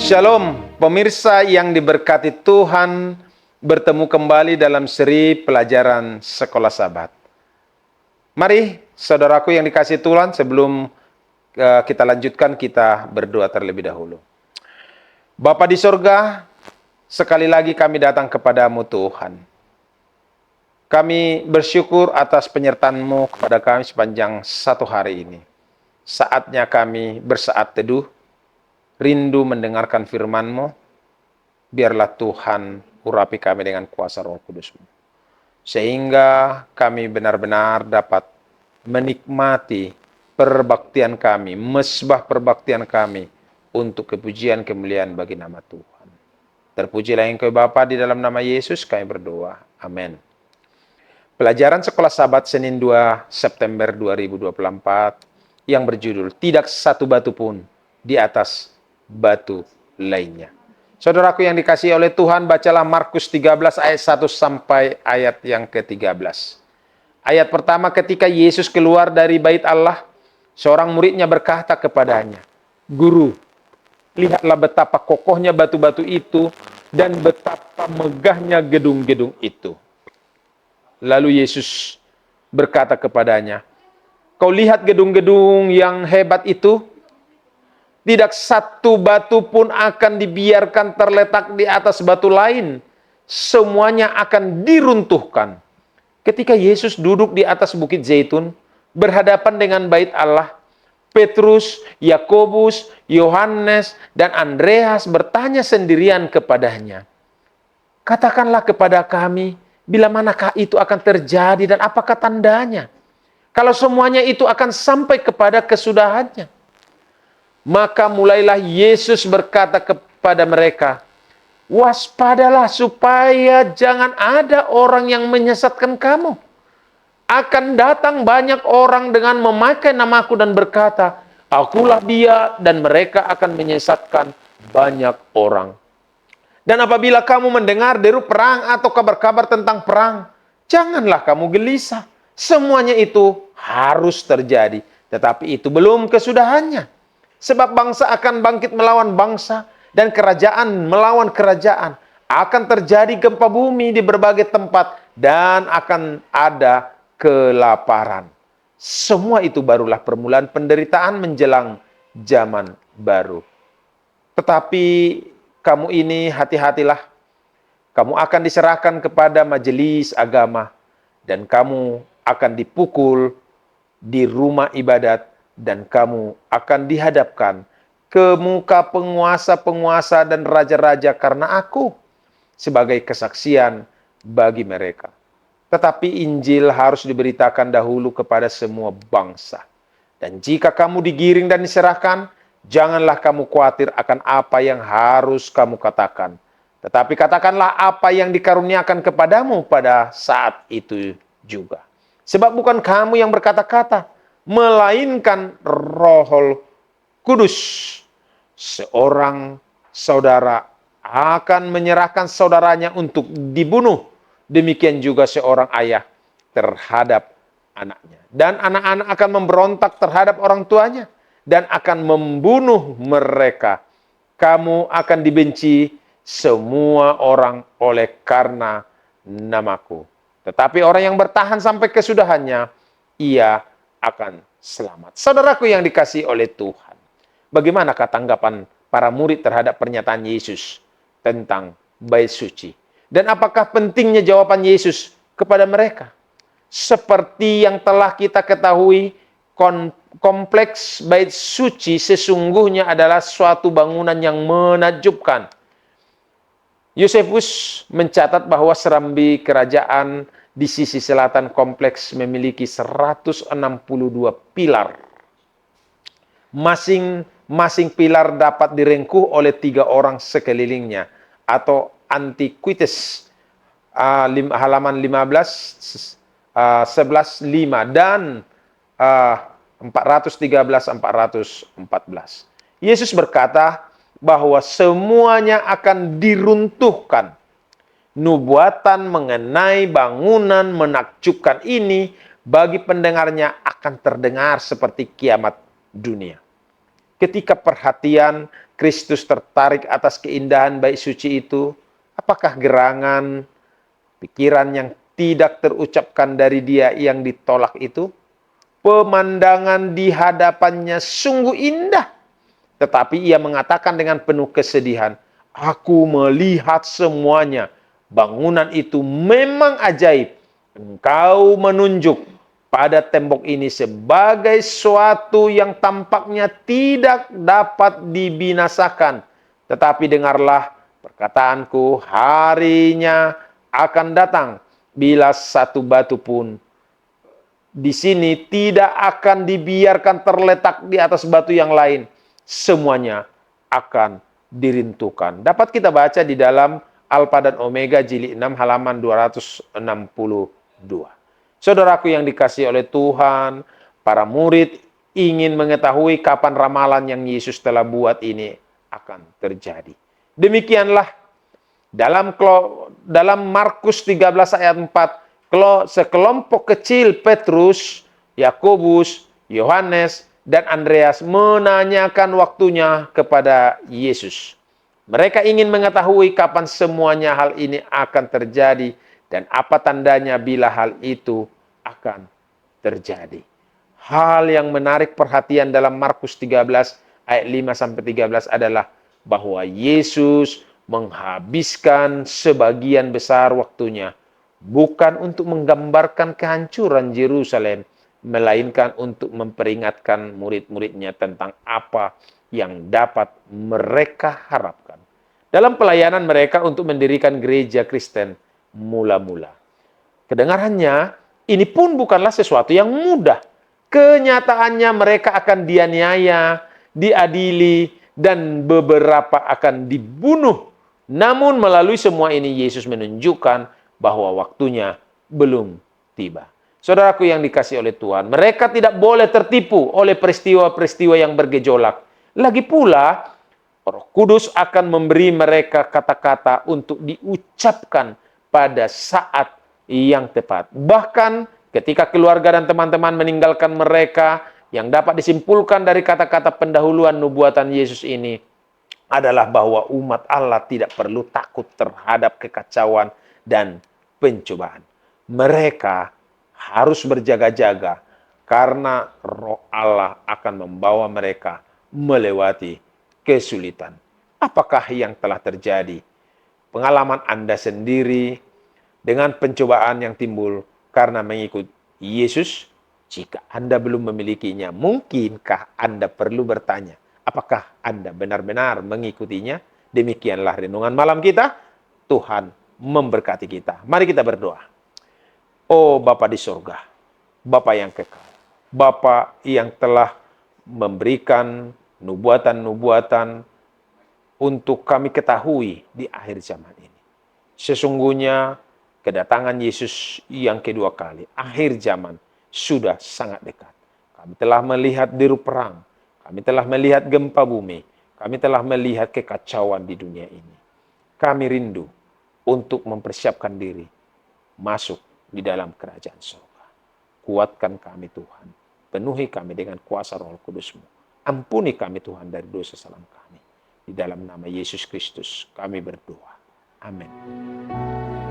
Shalom, pemirsa yang diberkati Tuhan, bertemu kembali dalam seri pelajaran Sekolah Sabat. Mari, saudaraku yang dikasihi Tuhan, sebelum kita lanjutkan, kita berdoa terlebih dahulu. Bapa di sorga, sekali lagi kami datang kepadamu Tuhan. Kami bersyukur atas penyertaan-Mu kepada kami sepanjang satu hari ini. Saatnya kami bersaat teduh, rindu mendengarkan firman-Mu, biarlah Tuhan urapi kami dengan kuasa Roh Kudus-Mu. Sehingga kami benar-benar dapat menikmati perbaktian kami, mesbah perbaktian kami, untuk kepujian kemuliaan bagi nama Tuhan. Terpujilah Engkau Bapa, di dalam nama Yesus kami berdoa. Amin. Pelajaran Sekolah Sabat Senin 2 September 2024 yang berjudul Tidak Satu Batu Pun di Atas Batu Lainnya. Saudaraku yang dikasihi oleh Tuhan, bacalah Markus 13 ayat 1 sampai ayat yang ke-13. Ayat pertama, ketika Yesus keluar dari bait Allah, seorang muridnya berkata kepadanya, "Guru, lihatlah betapa kokohnya batu-batu itu dan betapa megahnya gedung-gedung itu." Lalu Yesus berkata kepadanya, "Kau lihat gedung-gedung yang hebat itu? Tidak satu batu pun akan dibiarkan terletak di atas batu lain. Semuanya akan diruntuhkan." Ketika Yesus duduk di atas Bukit Zaitun, berhadapan dengan bait Allah, Petrus, Yakobus, Yohanes, dan Andreas bertanya sendirian kepadanya, "Katakanlah kepada kami, bila manakah itu akan terjadi dan apakah tandanya? Kalau semuanya itu akan sampai kepada kesudahannya." Maka mulailah Yesus berkata kepada mereka, "Waspadalah supaya jangan ada orang yang menyesatkan kamu. Akan datang banyak orang dengan memakai namaku dan berkata, 'Akulah dia,' dan mereka akan menyesatkan banyak orang. Dan apabila kamu mendengar deru perang atau kabar-kabar tentang perang, janganlah kamu gelisah. Semuanya itu harus terjadi, tetapi itu belum kesudahannya. Sebab bangsa akan bangkit melawan bangsa, dan kerajaan melawan kerajaan. Akan terjadi gempa bumi di berbagai tempat, dan akan ada kelaparan. Semua itu barulah permulaan penderitaan menjelang zaman baru. Tetapi kamu ini hati-hatilah, kamu akan diserahkan kepada majelis agama, dan kamu akan dipukul di rumah ibadat, dan kamu akan dihadapkan ke muka penguasa-penguasa dan raja-raja karena aku, sebagai kesaksian bagi mereka. Tetapi Injil harus diberitakan dahulu kepada semua bangsa. Dan jika kamu digiring dan diserahkan, janganlah kamu khawatir akan apa yang harus kamu katakan. Tetapi katakanlah apa yang dikaruniakan kepadamu pada saat itu juga. Sebab bukan kamu yang berkata-kata, melainkan Roh Kudus. Seorang saudara akan menyerahkan saudaranya untuk dibunuh. Demikian juga seorang ayah terhadap anaknya. Dan anak-anak akan memberontak terhadap orang tuanya dan akan membunuh mereka. Kamu akan dibenci semua orang oleh karena namaku. Tetapi orang yang bertahan sampai kesudahannya, ia akan selamat. Saudaraku yang dikasihi oleh Tuhan, bagaimanakah tanggapan para murid terhadap pernyataan Yesus tentang bait suci? Dan apakah pentingnya jawaban Yesus kepada mereka? Seperti yang telah kita ketahui, kompleks bait suci sesungguhnya adalah suatu bangunan yang menakjubkan. Yosefus mencatat bahwa serambi kerajaan di sisi selatan kompleks memiliki 162 pilar. Masing-masing pilar dapat direngkuh oleh 3 orang sekelilingnya, atau antiquities, halaman 15, 11:5 dan 413-414. Yesus berkata bahwa semuanya akan diruntuhkan. Nubuatan mengenai bangunan menakjubkan ini bagi pendengarnya akan terdengar seperti kiamat dunia. Ketika perhatian Kristus tertarik atas keindahan bait suci itu, apakah gerangan pikiran yang tidak terucapkan dari Dia yang ditolak itu? Pemandangan di hadapannya sungguh indah. Tetapi ia mengatakan dengan penuh kesedihan, "Aku melihat semuanya. Bangunan itu memang ajaib. Engkau menunjuk pada tembok ini sebagai suatu yang tampaknya tidak dapat dibinasakan. Tetapi dengarlah perkataanku, harinya akan datang bila satu batu pun di sini tidak akan dibiarkan terletak di atas batu yang lain. Semuanya akan dirintukan." Dapat kita baca di dalam Alfa dan Omega jilid 6 halaman 262. Saudaraku yang dikasihi oleh Tuhan, para murid ingin mengetahui kapan ramalan yang Yesus telah buat ini akan terjadi. Demikianlah dalam Markus 13 ayat 4, sekelompok kecil Petrus, Yakobus, Yohanes, dan Andreas menanyakan waktunya kepada Yesus. Mereka ingin mengetahui kapan semuanya hal ini akan terjadi dan apa tandanya bila hal itu akan terjadi. Hal yang menarik perhatian dalam Markus 13 ayat 5-13 adalah bahwa Yesus menghabiskan sebagian besar waktunya bukan untuk menggambarkan kehancuran Yerusalem, melainkan untuk memperingatkan murid-muridnya tentang apa yang dapat mereka harapkan dalam pelayanan mereka untuk mendirikan gereja Kristen mula-mula. Kedengarannya, ini pun bukanlah sesuatu yang mudah. Kenyataannya mereka akan dianiaya, diadili, dan beberapa akan dibunuh. Namun melalui semua ini Yesus menunjukkan bahwa waktunya belum tiba. Saudaraku yang dikasihi oleh Tuhan, mereka tidak boleh tertipu oleh peristiwa-peristiwa yang bergejolak. Lagi pula, Roh Kudus akan memberi mereka kata-kata untuk diucapkan pada saat yang tepat. Bahkan ketika keluarga dan teman-teman meninggalkan mereka, yang dapat disimpulkan dari kata-kata pendahuluan nubuatan Yesus ini adalah bahwa umat Allah tidak perlu takut terhadap kekacauan dan pencobaan. Mereka harus berjaga-jaga karena Roh Allah akan membawa mereka melewati kesulitan. Apakah yang telah terjadi? Pengalaman Anda sendiri dengan pencobaan yang timbul karena mengikut Yesus? Jika Anda belum memilikinya, mungkinkah Anda perlu bertanya, apakah Anda benar-benar mengikutinya? Demikianlah renungan malam kita. Tuhan memberkati kita. Mari kita berdoa. Oh Bapa di surga, Bapa yang kekal, Bapa yang telah memberikan nubuatan-nubuatan untuk kami ketahui di akhir zaman ini. Sesungguhnya kedatangan Yesus yang kedua kali, akhir zaman, sudah sangat dekat. Kami telah melihat deru perang, kami telah melihat gempa bumi, kami telah melihat kekacauan di dunia ini. Kami rindu untuk mempersiapkan diri masuk di dalam kerajaan surga. Kuatkan kami Tuhan, penuhi kami dengan kuasa Roh Kudus-Mu. Ampuni kami Tuhan dari dosa salah kami. Di dalam nama Yesus Kristus kami berdoa. Amin.